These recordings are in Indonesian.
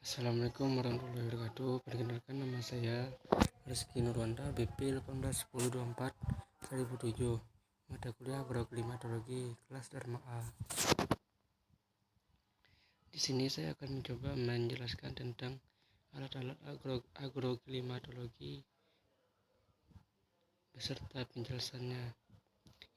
Assalamualaikum warahmatullahi wabarakatuh. Perkenalkan, nama saya Rizky Nurwanda, BP 181024 2007. Mata kuliah agroklimatologi, kelas Dharma A. Di sini saya akan mencoba menjelaskan tentang alat-alat agroklimatologi beserta penjelasannya.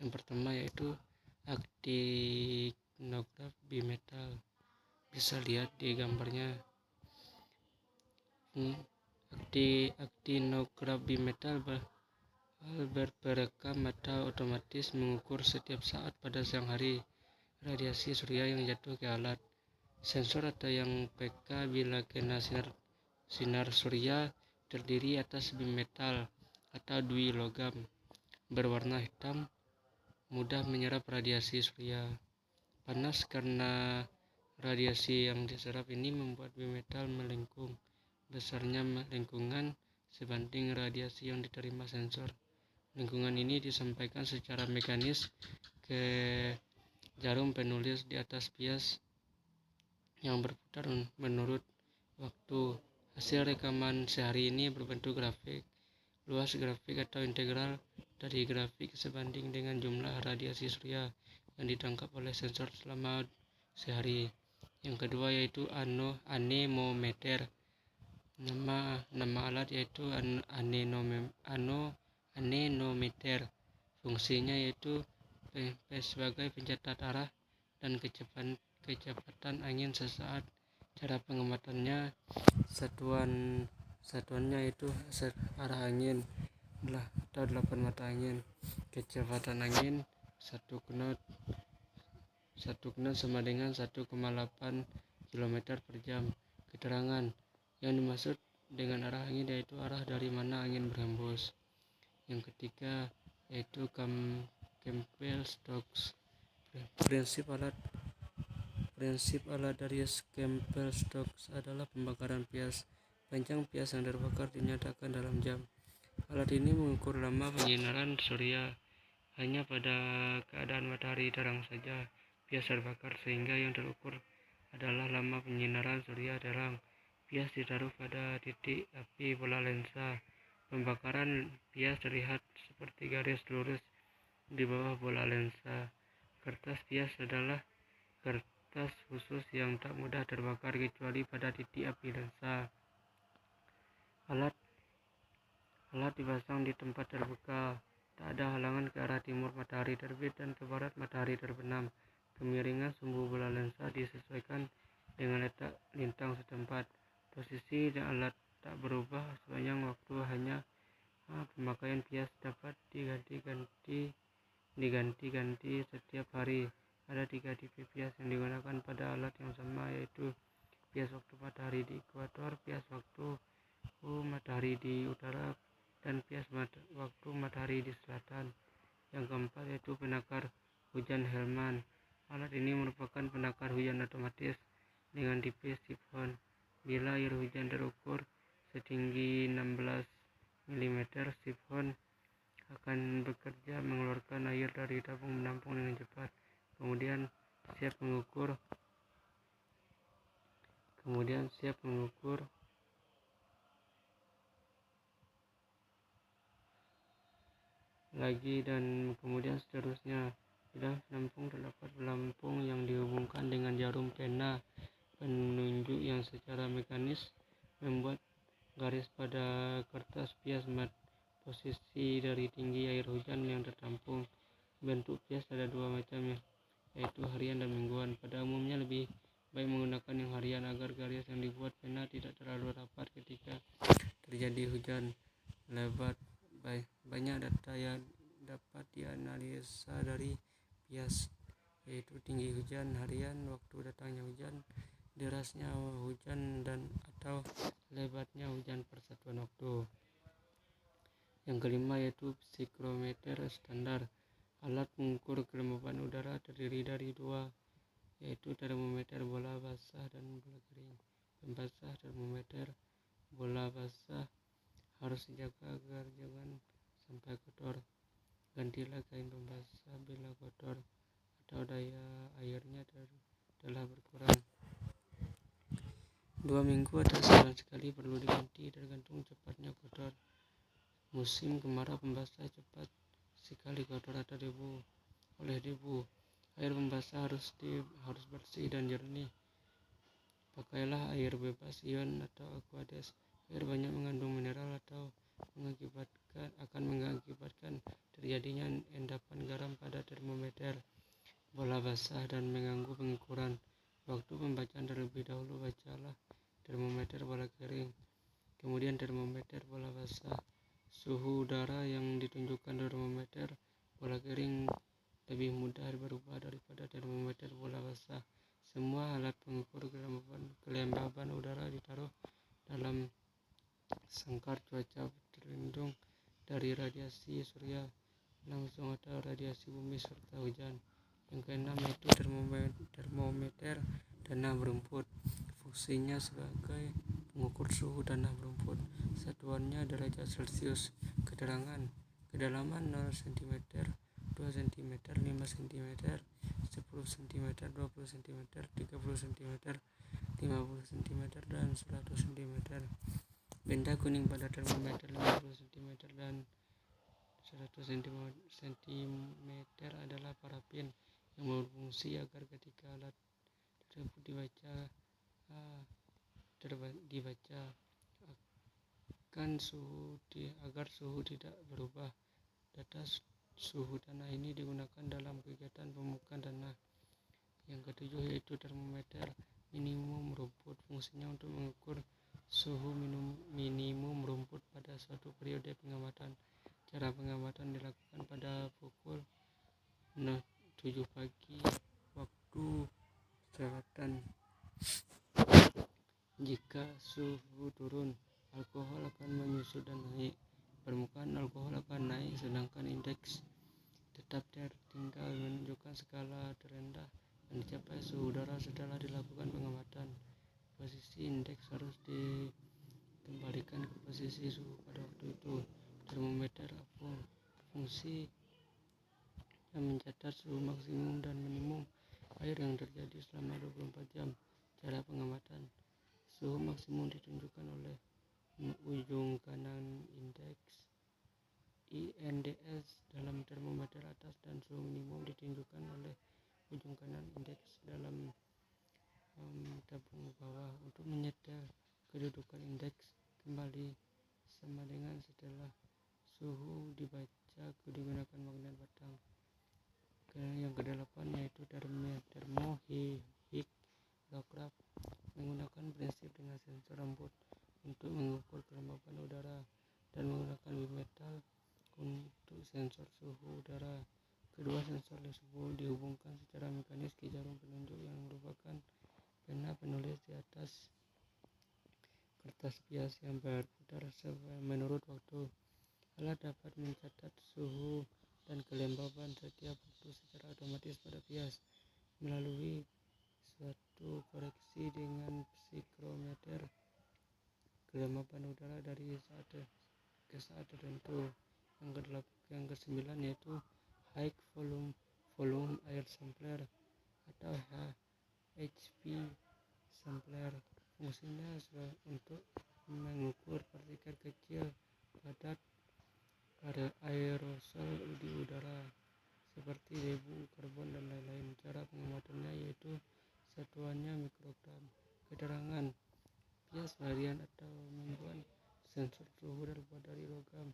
Yang pertama yaitu aktinograf bimetal. Bisa lihat di gambarnya. Aktinograf bimetal berekam atau otomatis mengukur setiap saat pada siang hari radiasi surya yang jatuh ke alat. Sensor atau yang PK bila kena sinar surya terdiri atas bimetal atau dui logam berwarna hitam, mudah menyerap radiasi surya. Panas karena radiasi yang diserap ini membuat bimetal melengkung. Besarnya lengkungan sebanding radiasi yang diterima sensor. Lengkungan ini disampaikan secara mekanis ke jarum penulis di atas bias yang berputar menurut waktu. Hasil rekaman sehari ini berbentuk grafik. Luas grafik atau integral dari grafik sebanding dengan jumlah radiasi surya yang ditangkap oleh sensor selama sehari. Yang kedua yaitu anemometer. Nama alat yaitu anemometer. Fungsinya yaitu sebagai pencatat arah dan kecepatan angin sesaat. Cara pengamatannya, satuannya yaitu arah angin atau 8 mata angin. Kecepatan angin 1 knot sama dengan 1,8 km per jam. Keterangan yang dimaksud dengan arah angin yaitu arah dari mana angin berhembus. Yang ketiga yaitu Campbell-Stokes. Prinsip alat dari Campbell-Stokes adalah pembakaran pias. Panjang pias yang terbakar dinyatakan dalam jam. Alat ini mengukur lama penyinaran surya hanya pada keadaan matahari terang saja pias terbakar, sehingga yang terukur adalah lama penyinaran surya terang. Pias ditaruh pada titik api bola lensa. Pembakaran pias terlihat seperti garis lurus di bawah bola lensa. Kertas pias adalah kertas khusus yang tak mudah terbakar kecuali pada titik api lensa. Alat dipasang di tempat terbuka. Tak ada halangan ke arah timur matahari terbit dan ke barat matahari terbenam. Kemiringan sumbu bola lensa disesuaikan dengan letak lintang setempat. Posisi dan alat tak berubah sepanjang waktu, hanya pemakaian pias dapat diganti-ganti setiap hari. Ada 3 tipe pias yang digunakan pada alat yang sama, yaitu pias waktu matahari di ekuator, pias waktu matahari di utara, dan pias waktu matahari di selatan. Yang keempat yaitu penakar hujan Hellman. Alat ini merupakan penakar hujan otomatis dengan tipe sifon. Bila air hujan terukur setinggi 16 mm, sifon akan bekerja mengeluarkan air dari tabung penampung dengan cepat. Kemudian siap mengukur lagi, dan kemudian seterusnya. Di dalam penampung terdapat pelampung yang dihubungkan dengan jarum pena penunjuk yang secara mekanis membuat garis pada kertas pias posisi dari tinggi air hujan yang tertampung. Bentuk pias ada 2 macam, yaitu harian dan mingguan. Pada umumnya lebih baik menggunakan yang harian agar garis yang dibuat pena tidak terlalu rapat ketika terjadi hujan lebat. Banyak data yang dapat dianalisa dari pias, yaitu tinggi hujan harian, waktu datangnya hujan, derasnya hujan, dan atau lebatnya hujan per satuan waktu. Yang kelima yaitu psikrometer standar. Alat mengukur kelembapan udara terdiri dari 2, yaitu termometer bola basah dan bola kering. Pembasah termometer bola basah harus dijaga agar jangan sampai kotor. Gantilah kain pembasah bila kotor atau daya airnya telah berkurang. 2 minggu atau sebulan sekali perlu diganti tergantung cepatnya kotor. Musim kemarau pembasah cepat sekali kotor atau debu oleh debu. Air pembasah harus bersih dan jernih. Pakailah air bebas ion atau Aquades. Air banyak mengandung mineral atau akan mengakibatkan terjadinya endapan garam pada termometer, bola basah, dan mengganggu pengukuran. Waktu pembacaan terlebih dahulu bacalah termometer bola kering, kemudian termometer bola basah. Suhu udara yang ditunjukkan termometer bola kering lebih mudah berubah daripada termometer bola basah. Semua alat pengukur kelembaban udara ditaruh dalam sangkar cuaca terlindung dari radiasi surya langsung atau radiasi bumi serta hujan. Yang keenam yaitu termometer tanah berumput. Fungsinya sebagai pengukur suhu tanah berumput. Satuannya derajat Celcius. Keterangan: kedalaman 0 cm, 2 cm, 5 cm, 10 cm, 20 cm, 30 cm, 50 cm, dan 100 cm. Benda kuning pada termometer 50 cm dan 100 cm adalah parafin yang berfungsi agar ketika alat tersebut dibaca agar suhu tidak berubah. Data suhu tanah ini digunakan dalam kegiatan pemukaan tanah. Yang ketujuh yaitu termometer minimum rumput. Fungsinya untuk mengukur suhu minimum rumput pada suatu periode pengamatan. Cara pengamatan dilakukan pada pukul 7 pagi waktu selatan. Jika suhu turun, alkohol akan menyusut dan naik. Permukaan alkohol akan naik, sedangkan indeks tetap tertinggal menunjukkan skala terendah yang dicapai suhu udara setelah dilakukan pengamatan. Posisi indeks harus dikembalikan ke posisi suhu pada waktu itu. Termometer apung. Fungsi yang mencatat suhu maksimum dan minimum air yang terjadi selama 24 jam. Cara pengamatan: suhu maksimum ditunjukkan oleh ujung kanan indeks INDS dalam termometer atas, dan suhu minimum ditunjukkan oleh ujung kanan indeks dalam tabung bawah. Untuk menyetel kedudukan indeks kembali sama dengan setelah suhu dibaca digunakan magnet batang. Yang kedelapan yaitu termohigrograf, menggunakan prinsip dengan sensor rambut untuk mengukur kelembapan udara dan menggunakan bimetal untuk sensor suhu udara. Kedua sensor tersebut dihubungkan secara mekanis ke jarum penunjuk yang merupakan pena penulis di atas kertas bias yang berputar menurut waktu. Alat dapat mencatat suhu dan kelembaban setiap waktu secara otomatis pada bias melalui suatu koreksi dengan psikrometer kelembaban udara dari saat ke saat tertentu. Yang kesembilan yaitu High Volume Air Sampler atau HV sampler. Fungsinya untuk mengukur partikel kecil padat aerosol di udara seperti debu, karbon, dan lain-lain. Cara pengamatannya yaitu satuannya mikrogram. Keterangan: bias varian atau membuat sensor suhu terbuat dari logam,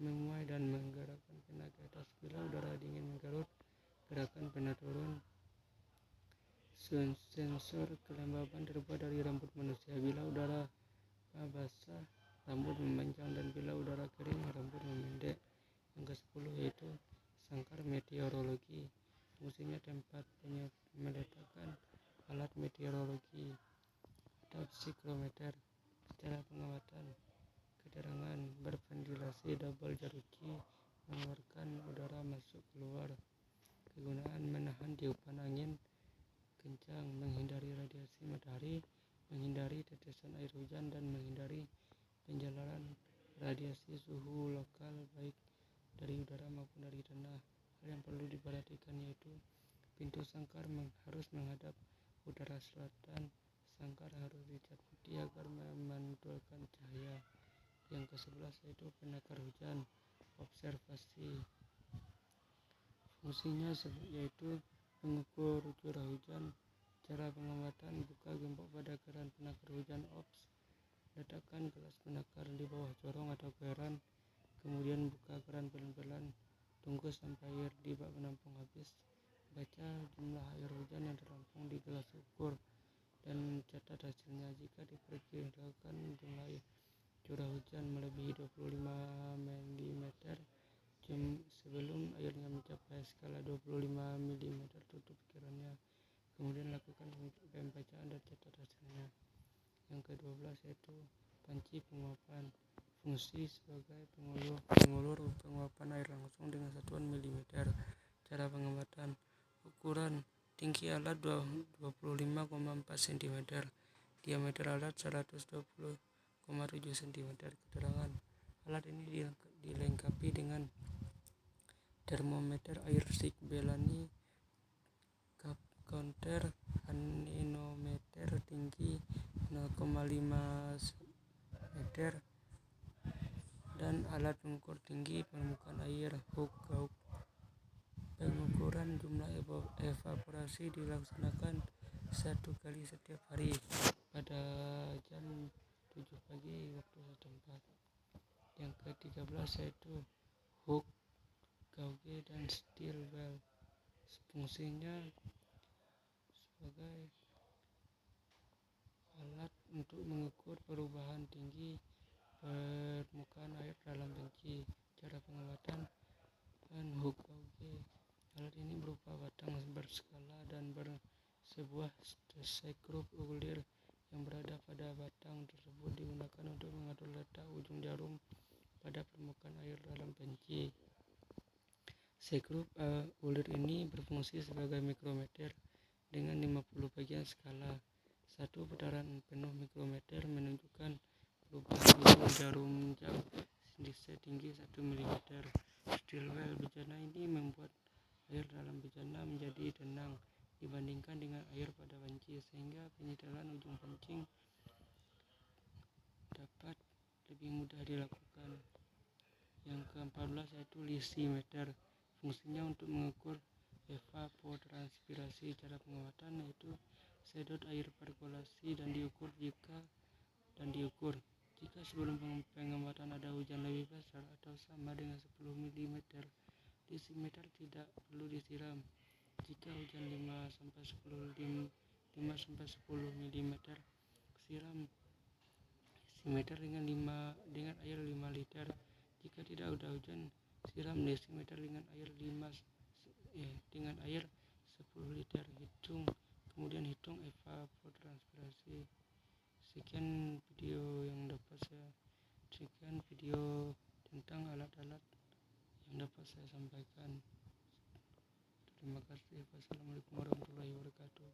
memuai dan menggerakkan pena ke atas. Bila udara dingin mengkerut, gerakan pena turun. Sensor kelembaban terbuat dari rambut manusia. Bila udara basah, rambut memanjang, dan bila udara kering, rambut memendek. Yang ke-10 yaitu sangkar meteorologi. Fungsinya tempat meletakkan alat meteorologi atau psikrometer. Cara pengamatan: keterangan: berventilasi double jeruji, mengeluarkan udara masuk keluar. Kegunaan: menahan tiupan angin kencang, menghindari radiasi matahari, menghindari tetesan air hujan, dan menghindari penjalaran radiasi suhu lokal baik dari udara maupun dari tanah. Hal yang perlu diperhatikan yaitu pintu sangkar harus menghadap utara selatan sangkar harus dicat putih agar memantulkan cahaya. Yang ke-11 yaitu penakar hujan, observasi. Fungsinya yaitu mengukur curah hujan. Cara pengamatan: buka gembok pada keran penakar hujan OBS. Letakkan gelas penakar di bawah corong atau keran. Kemudian buka keran pelan-pelan. Tunggu sampai air di bak penampung habis. Baca jumlah air hujan yang tertampung di gelas ukur dan catat hasilnya. Jika diperkirakan jumlah curah hujan melebihi 25 mm sebelum airnya mencapai skala 25 mm, tutup kerannya. Kemudian lakukan pembacaan dan catat hasilnya. Yang ke-12 yaitu panci penguapan. Fungsi sebagai pengulur penguapan air langsung dengan satuan milimeter. Cara pengamatan: ukuran tinggi alat 25,4 cm, diameter alat 120,7 cm. Keterangan: alat ini dilengkapi dengan termometer air Sig Bellany, counter anemometer tinggi 0,5 meter, dan alat pengukur tinggi permukaan air Hooke Gauge. Pengukuran jumlah evaporasi dilaksanakan 1 kali setiap hari pada jam 7 pagi waktu setempat. Yang ke-13 yaitu Hooke Gauge dan Steel Well. Fungsinya sebagai alat untuk mengukur perubahan tinggi permukaan air dalam panci. Cara pengamatan Hooke Gauge. Alat ini berupa batang berskala dan bersebuah skrup ulir yang berada pada batang tersebut digunakan untuk mengatur letak ujung jarum pada permukaan air dalam panci. Skrup ulir ini berfungsi sebagai mikrometer dengan 50 bagian skala. Satu putaran penuh mikrometer menunjukkan perubahan ujung jarum jam setinggi 1 mm. Steel well bejana ini membuat air dalam bejana menjadi tenang dibandingkan dengan air pada panci, sehingga penyetelan ujung pancing dapat lebih mudah dilakukan. Yang ke-14 yaitu lysimeter. Fungsinya untuk mengukur evapotranspirasi. Cara pengamatan yaitu sedot air perkolasi dan diukur jika sebelum pengamatan ada hujan lebih besar atau sama dengan 10 mm. Lysimeter tidak perlu disiram. Jika hujan 5-10 mm, siram lysimeter dengan air 5 liter. Jika tidak ada hujan, siram lysimeter dengan air 10 liter. Kemudian hitung evapotranspirasi. Sekian video tentang alat-alat yang dapat saya sampaikan. Terima kasih. Wassalamualaikum warahmatullahi wabarakatuh.